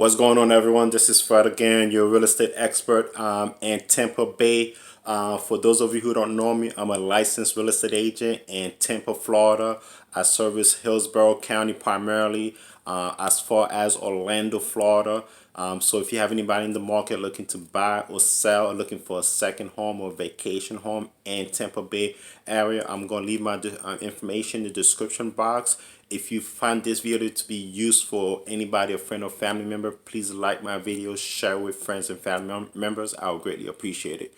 What's going on, everyone? This is Fred again, your real estate expert in Tampa Bay. For those of you who don't know me, I'm a licensed real estate agent in Tampa, Florida. I service Hillsborough County primarily, as far as Orlando, Florida. So if you have anybody in the market looking to buy or sell, or looking for a second home or vacation home in Tampa Bay area, I'm going to leave my information in the description box. If you find this video to be useful, anybody, a friend or family member, please like my video, share with friends and family members. I would greatly appreciate it.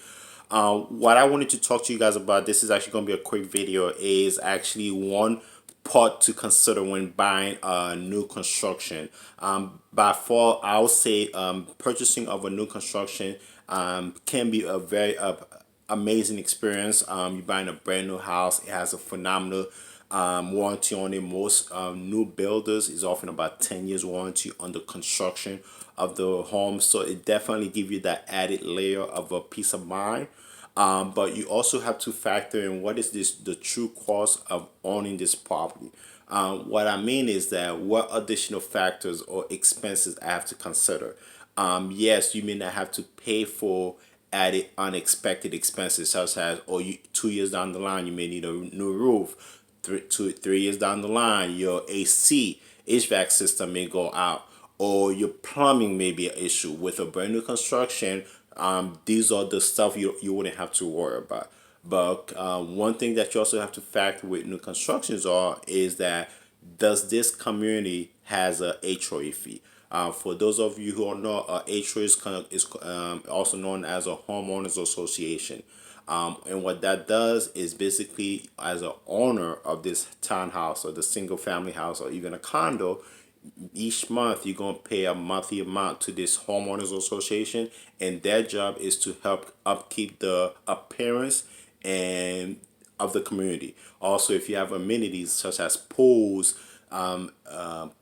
What I wanted to talk to you guys about, this is actually going to be a quick video, is actually one part to consider when buying a new construction. By far, I would say purchasing of a new construction can be a very amazing experience. You're buying a brand new house. It has a phenomenal warranty on it. Most new builders is often about 10 years warranty on the construction of the home. So it definitely give you that added layer of a peace of mind. But you also have to factor in what is the true cost of owning this property. What I mean is that what additional factors or expenses I have to consider. Yes, you may not have to pay for added unexpected expenses such as, or 2 years down the line you may need a new roof. 3 years down the line your AC HVAC system may go out, or your plumbing may be an issue. With a brand new construction, these are the stuff you wouldn't have to worry about. But one thing that you also have to factor with new constructions is that, does this community has a HOA fee? For those of you who don't know, HOA is also known as a homeowners association. And what that does is basically, as an owner of this townhouse or the single family house or even a condo, each month you're going to pay a monthly amount to this homeowners association, and their job is to help upkeep the appearance and of the community. Also, if you have amenities such as pools,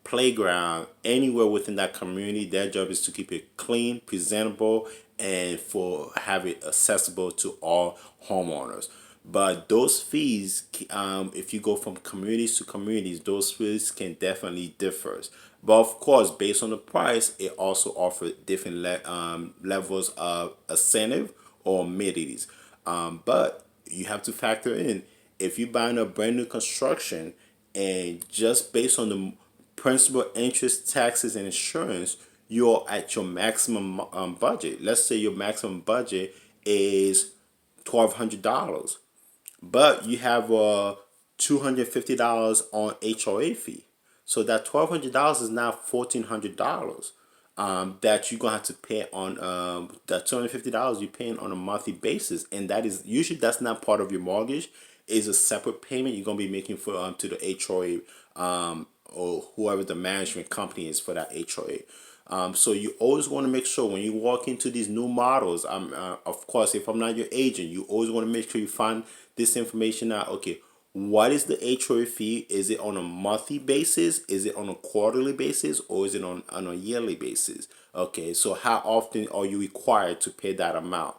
playground, anywhere within that community, their job is to keep it clean, presentable, and for have it accessible to all homeowners. But those fees, if you go from communities to communities, those fees can definitely differ. But of course, based on the price, it also offers different levels of incentive or amenities. But you have to factor in, if you're buying a brand new construction and just based on the principal, interest, taxes, and insurance, you're at your maximum budget. Let's say your maximum budget is $1,200, but you have $250 on HOA fee. So that $1,200 is now $1,400 that you're gonna have to pay on that $250 you're paying on a monthly basis, and that is usually that's not part of your mortgage. Is a separate payment you're gonna be making for to the HOA or whoever the management company is for that HOA. So you always want to make sure when you walk into these new models, of course, if I'm not your agent, you always want to make sure you find this information out. Okay, what is the HOA fee? Is it on a monthly basis? Is it on a quarterly basis? Or is it on a yearly basis? Okay, so how often are you required to pay that amount?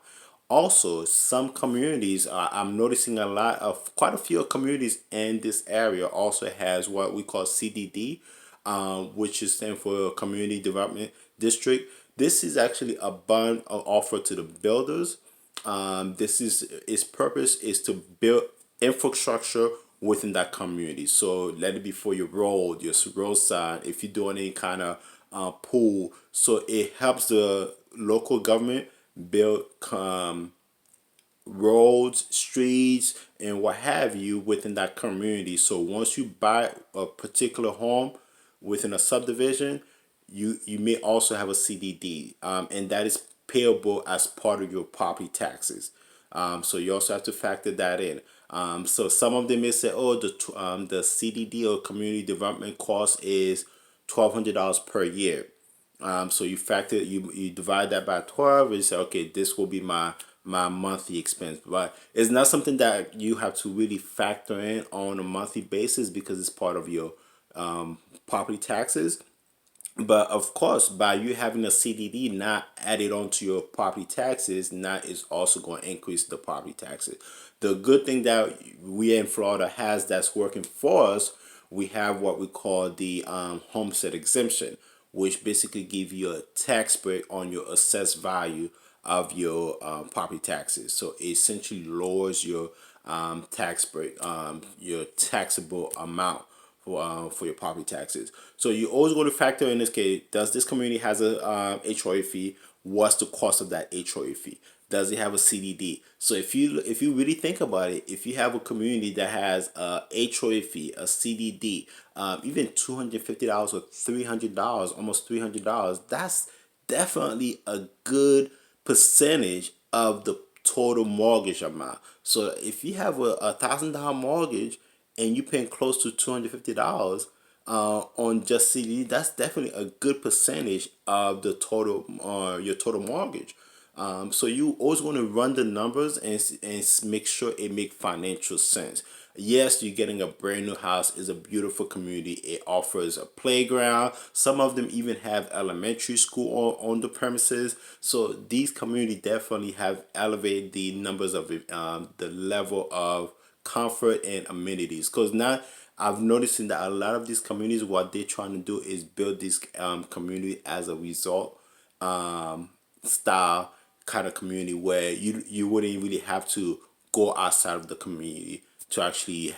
Also, some communities, I'm noticing quite a few communities in this area also has what we call CDD, which is stand for Community Development District. This is actually a bond offer to the builders. This is its purpose is to build infrastructure within that community. So let it be for your road, your roadside, if you're doing any kind of pool. So it helps the local government build roads, streets, and what have you within that community. So once you buy a particular home within a subdivision, you may also have a CDD, and that is payable as part of your property taxes. So you also have to factor that in. So some of them may say, oh, the CDD or community development cost is $1,200 per year. So you divide that by 12 and you say, okay, this will be my monthly expense. But it's not something that you have to really factor in on a monthly basis because it's part of your property taxes. But of course, by you having a CDD not added onto your property taxes, now is also going to increase the property taxes. The good thing that we in Florida has that's working for us, we have what we call the homestead exemption. which basically give you a tax break on your assessed value of your property taxes. So it essentially lowers your tax break, your taxable amount for your property taxes. So you always go to factor in this case, does this community has a HOA fee? What's the cost of that HOA fee? Does it have a CDD? So if you really think about it, if you have a community that has a HOA fee, a CDD, even $250 or $300, almost $300, that's definitely a good percentage of the total mortgage amount. So if you have a $1,000 mortgage and you paying close to $250 on just CD, that's definitely a good percentage of the total your total mortgage. So you always want to run the numbers and make sure it make financial sense. Yes, you're getting a brand new house. Is a beautiful community. It offers a playground. Some of them even have elementary school on the premises. So these communities definitely have elevated the numbers of the level of comfort and amenities. Because now I've noticed that a lot of these communities, what they're trying to do is build this community as a result style kind of community where you wouldn't really have to go outside of the community to actually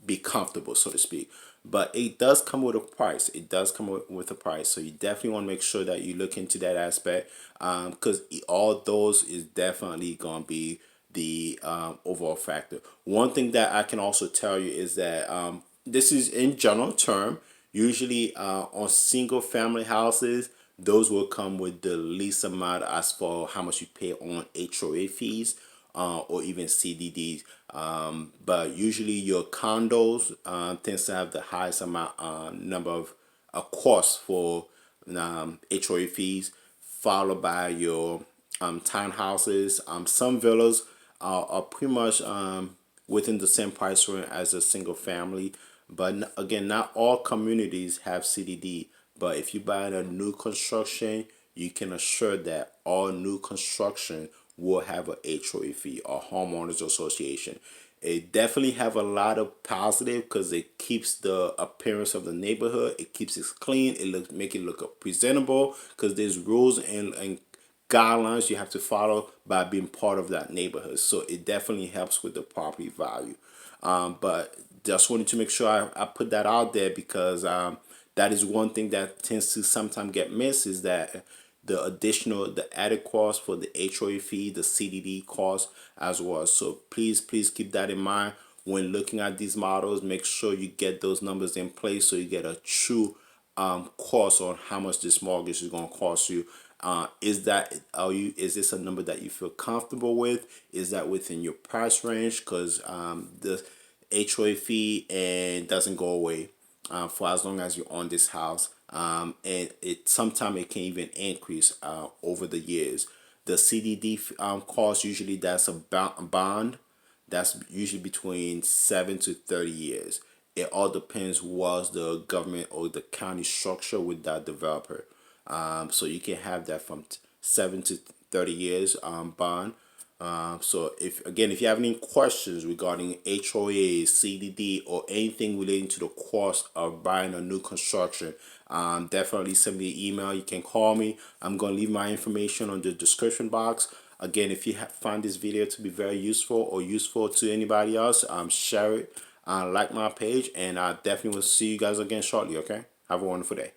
be comfortable, so to speak. But it does come with a price. It does come with a price. So you definitely want to make sure that you look into that aspect because all those is definitely going to be the overall factor. One thing that I can also tell you is that this is in general term. Usually on single family houses, those will come with the least amount as for how much you pay on HOA fees or even CDDs. But usually your condos tends to have the highest amount number of cost for HOA fees, followed by your townhouses. Some villas are pretty much within the same price range as a single family. But again, not all communities have CDD. But if you buy a new construction, you can assure that all new construction will have a HOA fee or homeowners association. It definitely have a lot of positive because it keeps the appearance of the neighborhood. It keeps it clean. It looks make it look presentable because there's rules and guidelines you have to follow by being part of that neighborhood. So it definitely helps with the property value. But just wanted to make sure I put that out there because that is one thing that tends to sometimes get missed is that the added cost for the HOA fee, the CDD cost as well. So please keep that in mind when looking at these models. Make sure you get those numbers in place so you get a true cost on how much this mortgage is going to cost you. Is this a number that you feel comfortable with? Is that within your price range? Because the HOA fee and doesn't go away for as long as you're on this house. And it sometimes it can even increase over the years. The CDD cost usually that's a bond that's usually between 7 to 30 years. It all depends what's the government or the county structure with that developer. So you can have that from 7 to 30 years bond. So if you have any questions regarding HOA, CDD, or anything relating to the cost of buying a new construction, definitely send me an email. You can call me. I'm going to leave my information on the description box. Again, if you find this video to be very useful or useful to anybody else, share it, like my page, and I definitely will see you guys again shortly, okay? Have a wonderful day.